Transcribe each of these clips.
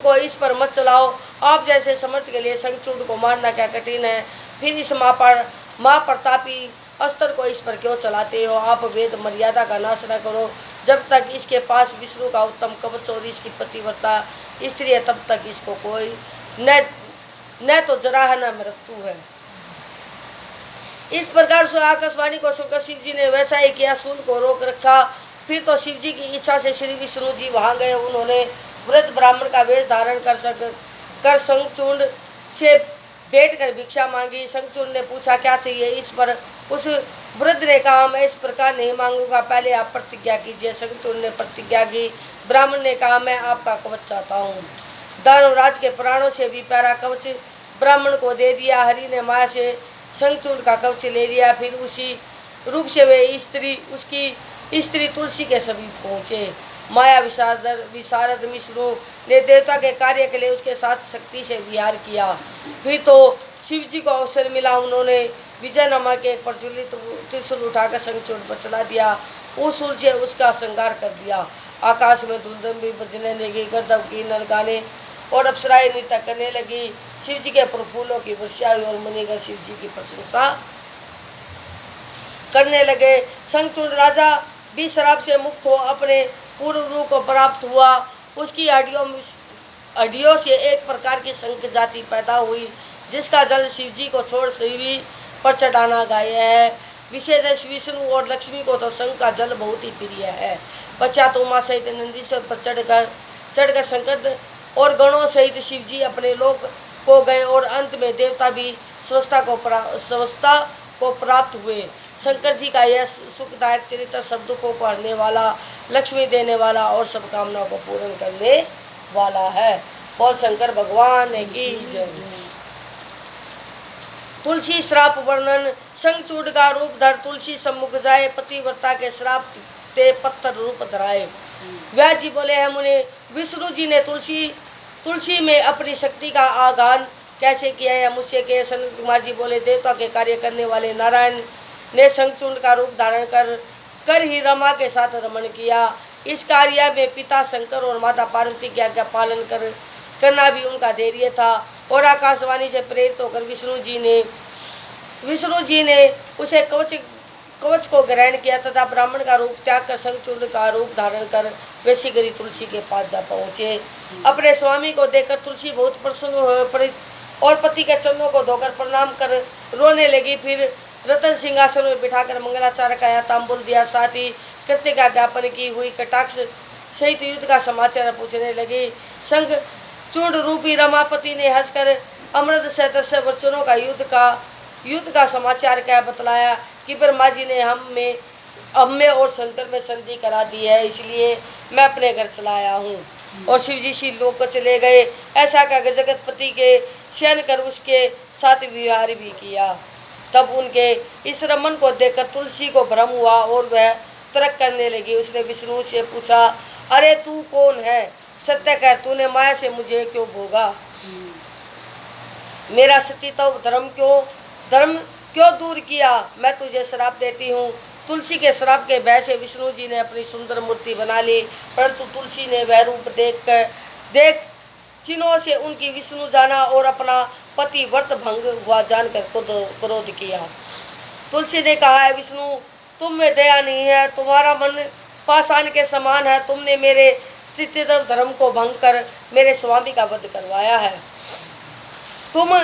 को इस पर मत चलाओ। आप जैसे समर्थ के लिए शंखचूड़ को मारना क्या कठिन है, फिर इस महाप्रतापी अस्त्र को इस पर क्यों चलाते हो। आप वेद मर्यादा का नाश न करो। जब तक इसके पास विष्णु का उत्तम कवच और इसकी पतिव्रता स्त्री है, तब तक इसको कोई न तो जरा है न मृत्यु है। इस प्रकार से आकाशवाणी को सुनकर शिव जी ने वैसा ही किया, सूल को रोक रखा। फिर तो शिव जी की इच्छा से श्री विष्णु जी वहाँ गए। उन्होंने वृद्ध ब्राह्मण का वेश धारण कर शंखचूड़ से बैठकर भिक्षा मांगी। शंखचूड़ ने पूछा क्या चाहिए। इस पर उस वृद्ध ने कहा मैं इस प्रकार नहीं मांगूंगा, पहले आप प्रतिज्ञा कीजिए। शंखचूड़ ने प्रतिज्ञा की। ब्राह्मण ने कहा मैं आपका कवच चाहता हूँ। दानवराज के प्राणों से भी प्यारा कवच ब्राह्मण को दे दिया। हरि ने माया से शंखचूड़ का कवच ले लिया। फिर उसी रूप से वे उसकी स्त्री तुलसी के समीप पहुँचे। माया विशारद विष्णु ने देवता के कार्य के लिए उसके साथ शक्ति से विहार किया। फिर तो शिव जी को अवसर मिला। उन्होंने विजय नामक एक प्रज्वलित त्रिशूल उठाकर शंखचूड़ पर चला दिया। उस शूल से उसका श्रृंगार कर दिया। आकाश में धूमधाम भी बजने लगी, गंधर्व की नर गाने और अप्सराएं नृत्य करने लगी। शिव जी के फूलों की वर्षा हुई और मुनिगण शिव जी की प्रशंसा करने लगे। शंखचूड़ राजा भी शराब से मुक्त हो अपने पूर्व रूप को प्राप्त हुआ। उसकी हड्डियों से एक प्रकार की शंख जाति पैदा हुई, जिसका जल शिव जी को छोड़ शिवी पर चढ़ाना गाय है। विशेष विष्णु और लक्ष्मी को तो शंख का जल बहुत ही प्रिय है। पश्चात उमा सहित नंदीश्वर पर चढ़कर शंकर और गणों सहित शिव जी अपने लोक को गए और अंत में देवता भी स्वस्थता को प्राप्त हुए। शंकर जी का यह सुखदायक चरित्र सब दुखों को हरने वाला, लक्ष्मी देने वाला और सब कामनाओं को पूर्ण करने वाला है। बोल शंकर भगवान की जय। तुलसी श्राप वर्णन। शंखचूड़ का रूप धर तुलसी सम्मुख जाए, पतिव्रता के श्राप ते पत्थर रूप धराए। व्यास जी बोले हैं मुनि, विष्णु जी ने तुलसी में अपनी शक्ति का आगान कैसे किया है, मुझसे के। सनत कुमार जी बोले देवता के कार्य करने वाले नारायण ने शंखचूड़ का रूप धारण कर ही रमा के साथ रमण किया। इस कार्य में पिता शंकर और माता पार्वती की आज्ञा पालन करना भी उनका धैर्य था। और आकाशवाणी से प्रेरित होकर विष्णु जी ने उसे कवच को ग्रहण किया तथा ब्राह्मण का रूप त्याग कर शंखचूड़ का रूप धारण कर वे शीघ्र ही तुलसी के पास जा पहुँचे। अपने स्वामी को देखकर तुलसी बहुत प्रसन्न हुए और पति के चरणों को धोकर प्रणाम कर रोने लगी। फिर रतन सिंहासन में बिठाकर मंगलाचार्य का तांबूल दिया। साथ ही कृत्य का ज्ञापन की हुई कटाक्ष सहित युद्ध का समाचार पूछने लगी। शंखचूड़ रूपी रमापति ने हंसकर अमृत सदृश वचनों का युद्ध का समाचार क्या बतलाया कि ब्रह्मा जी ने हम में और शंकर में संधि करा दी है, इसलिए मैं अपने घर चला आया हूँ। और शिव जी सी लोक को चले गए। ऐसा कहकर जगतपति के शयन कर उसके साथ विहार भी किया। तब उनके इस रमन को देखकर तुलसी को भ्रम हुआ और वह तर्क करने लगी। उसने विष्णु से पूछा, अरे तू कौन है, सत्य कह, तूने माया से मुझे क्यों भोगा, मेरा सती तो धर्म क्यों दूर किया। मैं तुझे श्राप देती हूँ। तुलसी के श्राप के भय से विष्णु जी ने अपनी सुंदर मूर्ति बना ली, परंतु तुलसी ने वह रूप देख चिन्हों से उनकी विष्णु जाना और अपना पति व्रत भंग हुआ जानकर क्रोध किया। तुलसी ने कहा है विष्णु, तुम में दया नहीं है, तुम्हारा मन पाषाण के समान है। तुमने मेरे स्थित धर्म को भंग कर मेरे स्वामी का वध करवाया है। तुम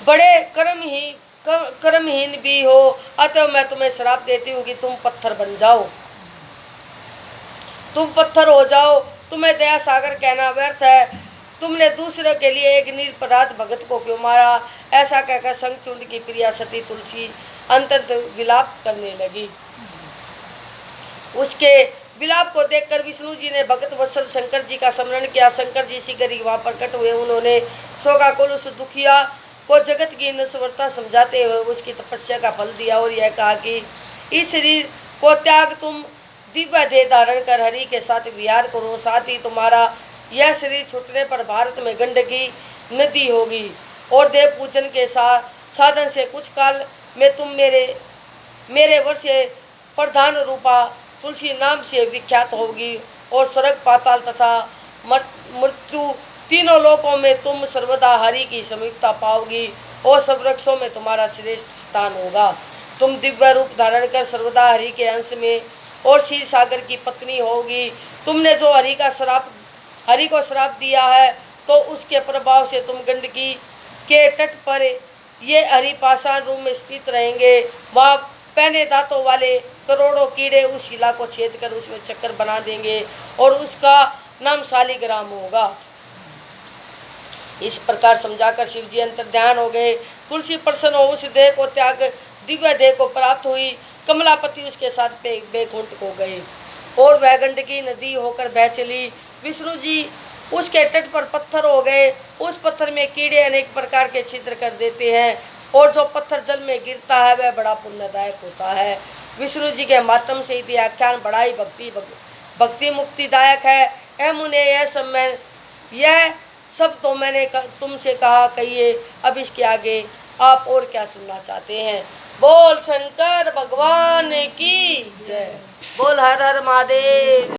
बड़े कर्महीन भी हो, अतः मैं तुम्हें श्राप देती हूँ कि तुम पत्थर बन जाओ, तुम पत्थर हो जाओ। तुम्हें दया सागर कहना व्यर्थ है। तुमने दूसरे के लिए एक निरपराध भगत को क्यों मारा। ऐसा कहकर शंखचूड़ की प्रिया सती तुलसी अंतत विलाप करने लगी। उसके विलाप को देखकर विष्णु जी ने भगत वत्सल शंकर जी का स्मरण किया। शंकर जी शीघ्र ही वहाँ प्रकट हुए। उन्होंने शोकाकुल उस दुखिया को जगत की नश्वरता समझाते हुए उसकी तपस्या का फल दिया और यह कहा कि इस शरीर को त्याग तुम दिव्य देह धारण कर हरि के साथ विहार करो। साथ ही तुम्हारा यह शरीर छूटने पर भारत में गंडकी नदी होगी और देव पूजन के साधन से कुछ काल में तुम मेरे वर्ष प्रधान रूपा तुलसी नाम से विख्यात होगी और स्वर्ग पाताल तथा मृत्यु तीनों लोकों में तुम सर्वदा हरि की समीपता पाओगी और सब वृक्षों में तुम्हारा श्रेष्ठ स्थान होगा। तुम दिव्य रूप धारण कर सर्वदा हरि के अंश में और क्षीर सागर की पत्नी होगी। तुमने जो हरि को श्राप दिया है तो उसके प्रभाव से तुम गंडकी के तट पर ये हरि पाषाण रूप में स्थित रहेंगे। वहाँ पहने दांतों वाले करोड़ों कीड़े उस शिला को छेद कर उसमें चक्कर बना देंगे और उसका नाम शालिग्राम होगा। इस प्रकार समझाकर शिव जी अंतर ध्यान हो गए। तुलसी प्रसन्न हो उस देह को त्याग दिव्य देह को प्राप्त हुई। कमलापति उसके साथ बैकुंठ को गए और वह गंडकी नदी होकर बह चली। विष्णु जी उसके तट पर पत्थर हो गए। उस पत्थर में कीड़े अनेक प्रकार के छिद्र कर देते हैं और जो पत्थर जल में गिरता है वह बड़ा पुण्यदायक होता है। विष्णु जी के माध्यम से यह आख्यान बड़ा ही भक्ति मुक्तिदायक है। ऐ मुने यह सब तो मैंने तुमसे कहा, कहिए अब इसके आगे आप और क्या सुनना चाहते हैं। बोल शंकर भगवान की जय। बोल हर हर महादेव।